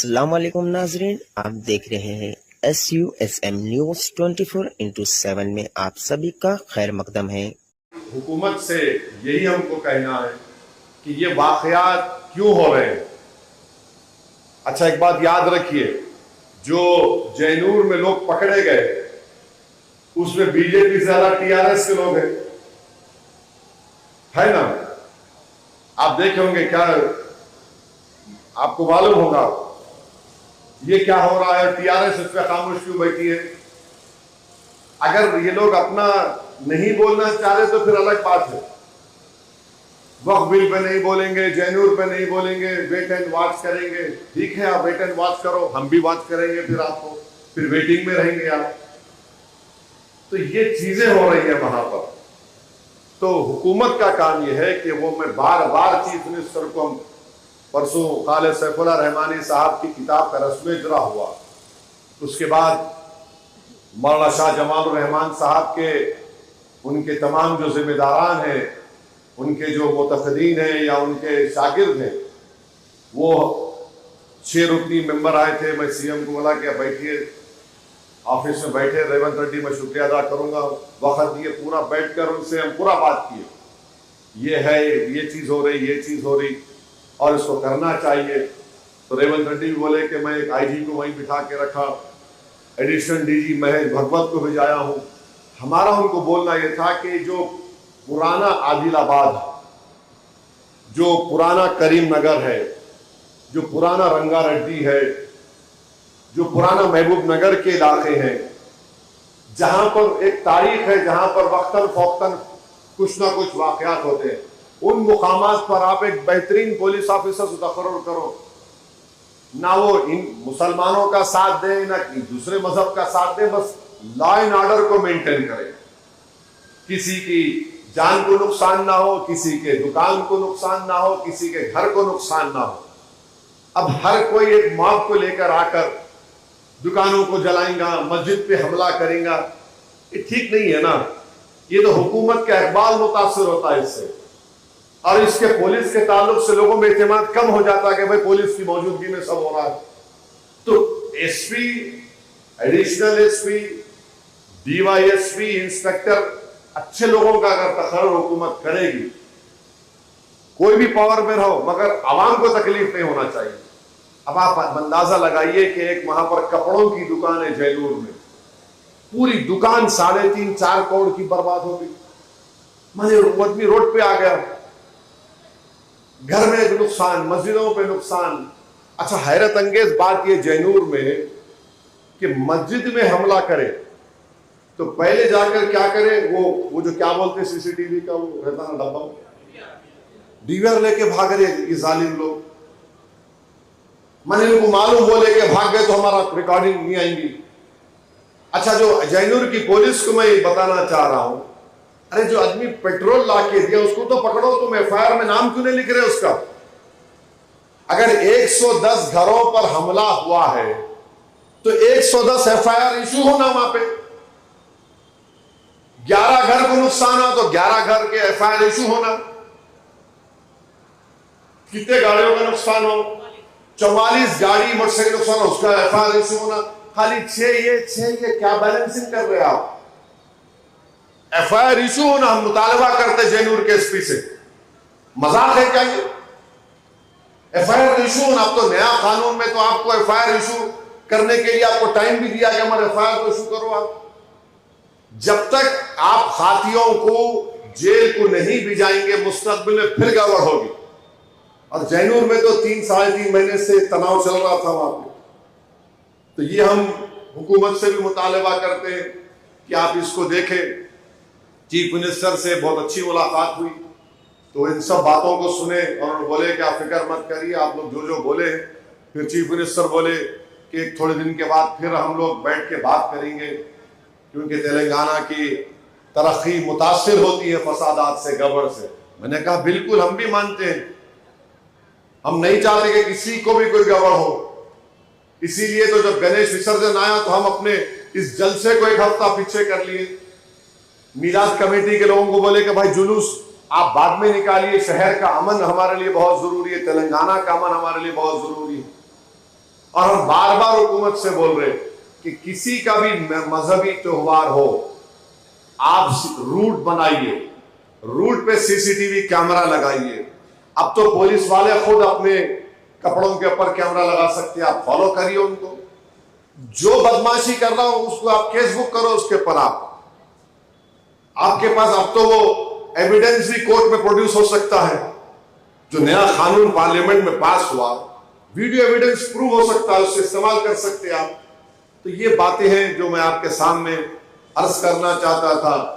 अस्सलाम वालेकुम नाजरीन, आप देख रहे हैं SUSM न्यूज़ 24/7 में आप सभी का खैर मकदम है। हुकूमत से यही हमको कहना है कि ये वाकयात क्यों हो रहे हैं। अच्छा, एक बात याद रखिए, जो जैनूर में लोग पकड़े गए उसमें बीजेपी से ज्यादा TRS के लोग हैं, है ना। आप देखे होंगे, क्या आपको मालूम होगा ये क्या हो रहा है, TRS इस पे खामोश क्यों बैठी है। अगर ये लोग अपना नहीं बोलना चाह रहे तो फिर अलग बात है। वक्फ बिल पे नहीं बोलेंगे, जैनूर पे नहीं बोलेंगे, वेट एंड वॉच करेंगे। ठीक है, आप वेट एंड वॉच करो, हम भी वॉच करेंगे, फिर आपको फिर वेटिंग में रहेंगे आप। तो ये चीजें हो रही है वहां पर। तो हुकूमत का काम ये है कि वो, मैं बार बार चीफ मिनिस्टर को, हम परसों खालिद सैफुल्लाह रहमानी साहब की किताब का रस्म इजरा हुआ, उसके बाद मौलाना शाह जमाल रहमान साहब के, उनके तमाम जो जिम्मेदारान हैं, उनके जो मुतखदीन हैं या उनके शागिर्द हैं, वो 6 रुकनी मेंबर आए थे। मैं CM को बोला कि बैठिए, ऑफिस में बैठे। रेवंत रेड्डी, मैं शुक्रिया अदा करूंगा, वक्त दिए, पूरा बैठकर उनसे हम पूरा बात किए, ये है, ये चीज़ हो रही, ये चीज़ हो रही और इसको करना चाहिए। तो रेवंत रेड्डी भी बोले कि मैं एक IG को वहीं बिठा के रखा, एडिशनल DG महेश भगवत को भिजाया हूँ। हमारा उनको बोलना ये था कि जो पुराना आदिलाबाद, जो पुराना करीम नगर है, जो पुराना रंगारेड्डी है, जो पुराना महबूब नगर के इलाके हैं, जहां पर एक तारीख है, जहां पर वक्तन फौक्तन कुछ ना कुछ वाकयात होते हैं, उन मुकामात पर आप एक बेहतरीन पुलिस ऑफिसर से तकर्रुर करो। ना वो इन मुसलमानों का साथ दे, ना दूसरे मजहब का साथ दे, बस लॉ एंड ऑर्डर को मेंटेन करें। किसी की जान को नुकसान ना हो, किसी के दुकान को नुकसान ना हो, किसी के घर को नुकसान ना हो। अब हर कोई एक मॉब को लेकर आकर दुकानों को जलाएगा, मस्जिद पे हमला करेगा, ये ठीक नहीं है ना। ये तो हुकूमत का इकबाल मुतासिर होता है इससे, और इसके पुलिस के ताल्लुक से लोगों में एतमाद कम हो जाता है कि भाई पुलिस की मौजूदगी में सब हो रहा है। तो SP, additional SP, DYSP, inspector, अच्छे लोगों का अगर तकर्रुर हुकूमत करेगी, कोई भी पावर में रहो, मगर आवाम को तकलीफ नहीं होना चाहिए। अब आप अंदाजा लगाइए कि एक वहां पर कपड़ों की दुकान है जैनूर में, पूरी दुकान 3.5-4 करोड़ की बर्बाद हो गई। माने आदमी रोड पे आ गया, घर में नुकसान, मस्जिदों पे नुकसान। अच्छा, हैरत अंगेज बात ये जैनूर में कि मस्जिद में हमला करे तो पहले जाकर क्या करे, वो जो क्या बोलते CCTV का वो रहता ना डब्बा, DVR लेके भाग रहे ये जालिम लोग। मैंने इनको मालूम बोले कि भाग गए तो हमारा रिकॉर्डिंग नहीं आएंगी। अच्छा, जो जैनूर की पुलिस को मैं बताना चाह रहा हूं, अरे जो आदमी पेट्रोल ला के दिया उसको तो पकड़ो, तुम FIR में नाम क्यों नहीं लिख रहे उसका। अगर 110 घरों पर हमला हुआ है तो 110 FIR इशू होना वहां पे। 11 घर को नुकसान हो तो 11 घर के FIR इशू होना। कितने गाड़ियों का नुकसान हो, 44 गाड़ी मोटरसाइकिल नुकसान हो, उसका FIR इशू होना। खाली 6 ये क्या बैलेंसिंग कर रहे आप। FIR इशू होना, हम मुतालबा करते जैनूर के SP से, मजाक है क्या ये। FIR इशू होना, अब तो नया कानून में तो आपको FIR इशू करने के लिए आपको टाइम भी दिया गया, हमारे FIR को इशू करो आप। जब तक आप साथियों को जेल को नहीं भिजाएंगे, मुस्तकबिल में फिर गड़बड़ होगी। और जैनूर में तो 3-3.5 महीने से तनाव चल रहा था वहां पे। तो ये हम हुकूमत से भी मुतालबा करते हैं कि आप इसको देखें। चीफ मिनिस्टर से बहुत अच्छी मुलाकात हुई, तो इन सब बातों को सुने और उन्होंने बोले कि आप फिक्र मत करिए, आप लोग जो जो बोले। फिर चीफ मिनिस्टर बोले कि थोड़े दिन के बाद फिर हम लोग बैठ के बात करेंगे, क्योंकि तेलंगाना की तरक्की मुतासिर होती है फसादात से, गड़बड़ से। मैंने कहा बिल्कुल, हम भी मानते हैं, हम नहीं चाहते कि किसी को भी कोई गड़बड़ हो। इसीलिए तो जब गणेश विसर्जन आया तो हम अपने इस जलसे को 1 हफ्ता पीछे कर लिए। मिलाद कमेटी के लोगों को बोले कि भाई जुलूस आप बाद में निकालिए, शहर का अमन हमारे लिए बहुत जरूरी है, तेलंगाना का अमन हमारे लिए बहुत जरूरी है। اور ہم بار بار حکومت سے بول رہے کہ کسی کا بھی مذہبی تہوار ہو آپ روٹ بنائیے, روٹ پہ سی سی ٹی وی کیمرہ لگائیے. اب تو پولیس والے خود اپنے کپڑوں کے اوپر کیمرہ لگا سکتے ہیں, آپ فالو کریے ان کو. جو بدماشی کر رہا ہو اس کو آپ کیس بک کرو, اس کے اوپر آپ کے پاس اب تو وہ ایویڈنس بھی کورٹ میں پروڈیوس ہو سکتا ہے. جو نیا قانون پارلیمنٹ میں پاس ہوا, ویڈیو ایویڈنس پروو ہو سکتا ہے, اس سے استعمال کر سکتے ہیں آپ. تو یہ باتیں ہیں جو میں آپ کے سامنے عرض کرنا چاہتا تھا.